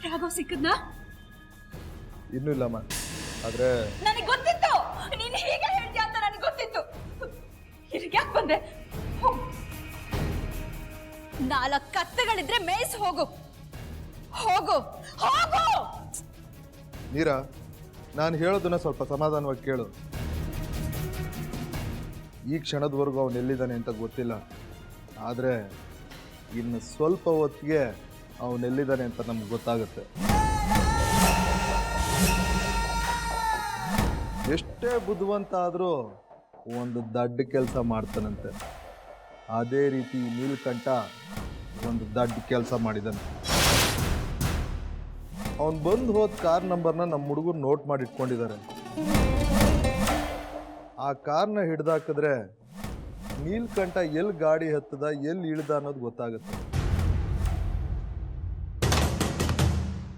ರಾಘವ್ ಸಿಕ್ಕದ್ನಾ? ಇನ್ನೂ ಇಲ್ಲಮ್ಮ. ಆದ್ರೆ ನನಗೆ ಗೊತ್ತಿತ್ತು ನೀನು ಹೀಗೆ ಹೇಳ್ತೀಯ ಅಂತ ನನಗೆ ಗೊತ್ತಿತ್ತು. ಇಲ್ಲಿಗೆ ಯಾಕೆ ಬಂದೆ? ನಾಲ್ಕು ಕತ್ತೆಗಳಿದ್ರೆ ಮೇಯ್ಸ್ ಹೋಗು ಹೋಗು ಹೋಗು. ನೀರಾ, ನಾನು ಹೇಳೋದನ್ನ ಸ್ವಲ್ಪ ಸಮಾಧಾನವಾಗಿ ಕೇಳು. ಈ ಕ್ಷಣದವರೆಗೂ ಅವನು ಎಲ್ಲಿದ್ದಾನೆ ಅಂತ ಗೊತ್ತಿಲ್ಲ. ಆದರೆ ಇನ್ನು ಸ್ವಲ್ಪ ಹೊತ್ತಿಗೆ ಅವನೆಲ್ಲಿದ್ದಾನೆ ಅಂತ ನಮ್ಗೆ ಗೊತ್ತಾಗುತ್ತೆ. ಎಷ್ಟೇ ಬುದ್ಧಿವಂತ ಆದರೂ ಒಂದು ದಡ್ಡ ಕೆಲಸ ಮಾಡ್ತಾನಂತೆ. ಅದೇ ರೀತಿ ನೀಲಕಂಠ ಒಂದು ದಡ್ಡ ಕೆಲಸ ಮಾಡಿದ್ದಾನೆ. ಅವನು ಬಂದು ಹೋದ ಕಾರ್ ನಂಬರ್ನ ನಮ್ಮ ಹುಡುಗರು ನೋಟ್ ಮಾಡಿ ಇಟ್ಕೊಂಡಿದ್ದಾರೆ. ಆ ಕಾರ್ನ ಹಿಡ್ದಾಕಿದ್ರೆ ನೀಲಕಂಠ ಎಲ್ಲಿ ಗಾಡಿ ಹತ್ತದ ಎಲ್ಲಿ ಇಳ್ದ ಅನ್ನೋದು ಗೊತ್ತಾಗುತ್ತೆ.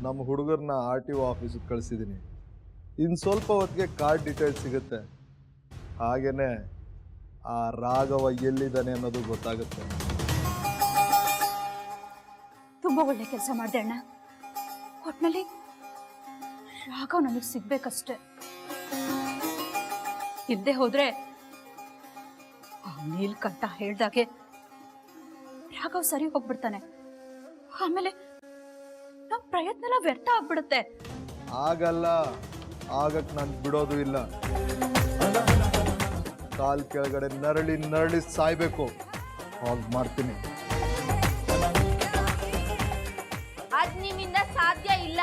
ನಮ್ಮ ಹುಡುಗರನ್ನ RTO ಆಫೀಸಿಗೆ ಕಳಿಸಿದ್ದೀನಿ. ಇನ್ನು ಸ್ವಲ್ಪ ಹೊತ್ತಿಗೆ ಕಾರ್ ಡೀಟೇಲ್ಸ್ ಸಿಗುತ್ತೆ. ಹಾಗೇನೆ ಆ ರಾಘವ ಎಲ್ಲಿದ್ದಾನೆ ಅನ್ನೋದು ಗೊತ್ತಾಗುತ್ತೆ. ತುಂಬಾ ಒಳ್ಳೆ ಕೆಲಸ ಮಾಡಿದೆ ಅಣ್ಣ. ಒಟ್ನಲ್ಲಿ ರಾಘವ್ ನನಗೆ ಸಿಗ್ಬೇಕಷ್ಟೆ. ಇದ್ದೇ ಹೋದ್ರೆ ನೀಲ್ಕಂಠ ಹೇಳ್ದಾಗೆ ರಾಘವ್ ಸರಿ ಹೋಗ್ಬಿಡ್ತಾನೆ. ಆಮೇಲೆ ನಮ್ ಪ್ರಯತ್ನ ಎಲ್ಲ ವ್ಯರ್ಥ ಆಗ್ಬಿಡುತ್ತೆ. ಆಗಲ್ಲ, ಆಗಕ್ಕೆ ನಾನು ಬಿಡೋದು ಇಲ್ಲ. ಕಾಲ್ ಕೆಳಗಡೆ ನರಳಿ ನರಳಿ ಸಾಯ್ಬೇಕು. ಹಾಗೆ ಮಾಡ್ತೀನಿ. ಅದ್ ನಿಮ್ಮಿಂದ ಸಾಧ್ಯ ಇಲ್ಲ.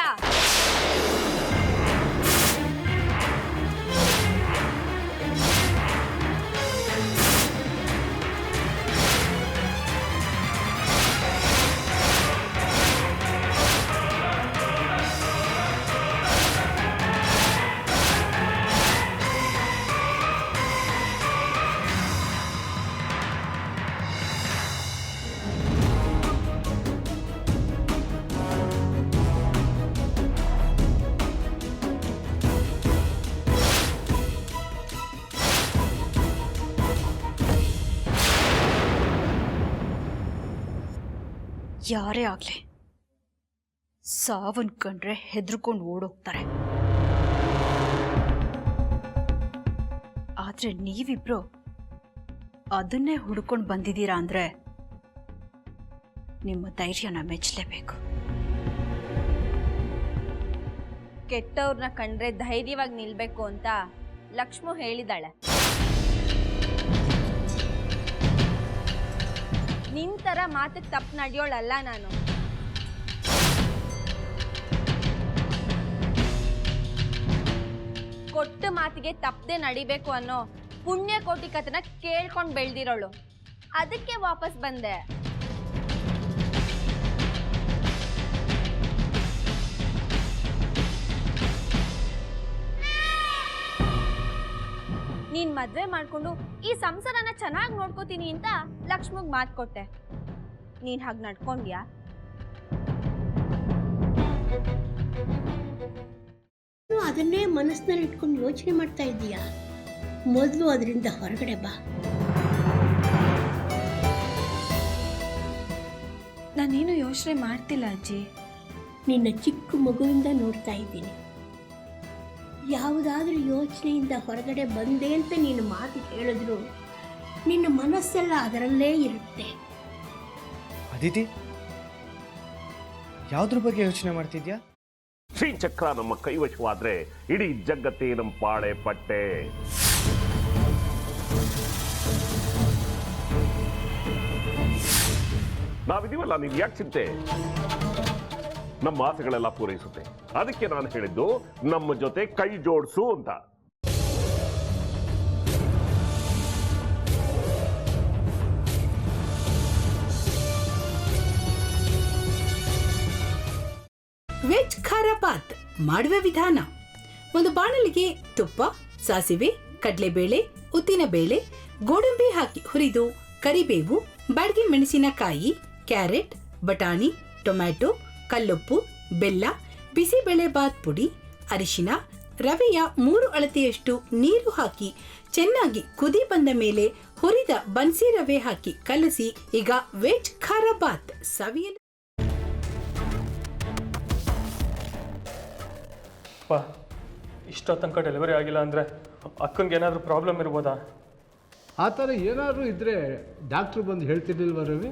ಯಾರೇ ಆಗ್ಲಿ ಸಾವನ್ ಕಂಡ್ರೆ ಹೆದರ್ಕೊಂಡು ಓಡೋಗ್ತಾರೆ. ಆದ್ರೆ ನೀವಿಬ್ರು ಅದನ್ನೇ ಹುಡ್ಕೊಂಡು ಬಂದಿದ್ದೀರಾ ಅಂದ್ರೆ ನಿಮ್ಮ ಧೈರ್ಯನ ಮೆಚ್ಚಲೇಬೇಕು. ಕೆಟ್ಟವ್ರನ್ನ ಕಂಡ್ರೆ ಧೈರ್ಯವಾಗಿ ನಿಲ್ಬೇಕು ಅಂತ ಲಕ್ಷ್ಮು ಹೇಳಿದಾಳೆ. ನಿನ್ ತರ ಮಾತಿಗೆ ತಪ್ಪು ನಡೆಯೋಳಲ್ಲ ನಾನು. ಕೊಟ್ಟ ಮಾತಿಗೆ ತಪ್ಪದೆ ನಡಿಬೇಕು ಅನ್ನೋ ಪುಣ್ಯ ಕೋಟಿ ಕಥನ ಕೇಳ್ಕೊಂಡು ಬೆಳ್ದಿರೋಳು. ಅದಕ್ಕೆ ವಾಪಸ್ ಬಂದೆ. ನೀನ್ ಮದ್ವೆ ಮಾಡ್ಕೊಂಡು ಈ ಸಂಸಾರನ ಚೆನ್ನಾಗಿ ನೋಡ್ಕೋತೀನಿ ಅಂತ ಲಕ್ಷ್ಮಗ್ ಮಾತು ಕೊಟ್ಟೆ. ನೀನ್ ಹಾಗೆ ನಡ್ಕೊಂಡ್ಯಾ? ಅದನ್ನೇ ಮನಸ್ಸಿನಲ್ಲಿ ಇಟ್ಕೊಂಡು ಯೋಚನೆ ಮಾಡ್ತಾ ಇದ್ದೀಯಾ? ಮೊದಲು ಅದರಿಂದ ಹೊರಗಡೆ ಬಾ. ನಾನೇನು ಯೋಚನೆ ಮಾಡ್ತಿಲ್ಲ ಅಜ್ಜಿ. ನಿನ್ನ ಚಿಕ್ಕ ಮಗುವಿಂದ ನೋಡ್ತಾ ಇದ್ದೀನಿ. ಯಾವುದಾದ್ರೂ ಯೋಚನೆಯಿಂದ ಹೊರಗಡೆ ಬಂದೆ ಅಂತ ನೀನು ಮಾತು ಹೇಳಿದ್ರು ನಿನ್ನ ಮನಸ್ಸೆಲ್ಲ ಅದರಲ್ಲೇ ಇರುತ್ತೆ. ಅದಿತಿ, ಯಾವುದ್ರ ಬಗ್ಗೆ ಯೋಚನೆ ಮಾಡ್ತಿದ್ಯಾ? ಶ್ರೀಚಕ್ರ ನಮ್ಮ ಕೈವಶವಾದ್ರೆ ಇಡೀ ಜಗತ್ತೇ ನಮ್ಮ ಪಾಳೆ ಪಟ್ಟೆ. ನಾವಿದೀವಲ್ಲ, ನೀನ್ ಯಾಕೆ ಚಿಂತೆ? ನಮ್ಮ ಆಸೆಗಳೆಲ್ಲ ಪೂರೈಸುತ್ತೆ. ಅದಕ್ಕೆ ನಾನು ಹೇಳಿದ್ದು ನಮ್ಮ ಜೊತೆ ಕೈ ಜೋಡಿಸು ಅಂತ. ವೆಜ್ ಖಾರ ಬಾತ್ ಮಾಡುವ ವಿಧಾನ: ಒಂದು ಬಾಣಲಿಗೆ ತುಪ್ಪ, ಸಾಸಿವೆ, ಕಡಲೆಬೇಳೆ, ಉದ್ದಿನಬೇಳೆ, ಗೋಡಂಬಿ ಹಾಕಿ ಹುರಿದು ಕರಿಬೇವು, ಬಾಡಿಗೆ ಮೆಣಸಿನಕಾಯಿ, ಕ್ಯಾರೆಟ್, ಬಟಾಣಿ, ಟೊಮ್ಯಾಟೊ, ಕಲ್ಲುಪ್ಪು, ಬೆಲ್ಲ, ಬಿಸಿಬೇಳೆ ಬಾತ್ ಪುಡಿ, ಅರಿಶಿನ, ರವೆಯ 3 ಅಳತೆಯಷ್ಟು ನೀರು ಹಾಕಿ ಚೆನ್ನಾಗಿ ಕುದಿ ಬಂದ ಮೇಲೆ ಹುರಿದ ಬನ್ಸಿ ರವೆ ಹಾಕಿ ಕಲಸಿ. ಈಗ ವೆಜ್ ಖಾರ ಬಾತ್ ಸವಿಯಲು ಅಪ್ಪ ಇಷ್ಟೋ ತನಕ ಡೆಲಿವರಿ ಆಗಿಲ್ಲ ಅಂದರೆ ಅಕ್ಕನಿಗೆ ಏನಾದರೂ ಪ್ರಾಬ್ಲಮ್ ಇರ್ಬೋದಾ? ಆ ಥರ ಏನಾದರೂ ಇದ್ದರೆ ಡಾಕ್ಟ್ರು ಬಂದು ಹೇಳ್ತಿರ್ಲಿಲ್ವ ರವಿ?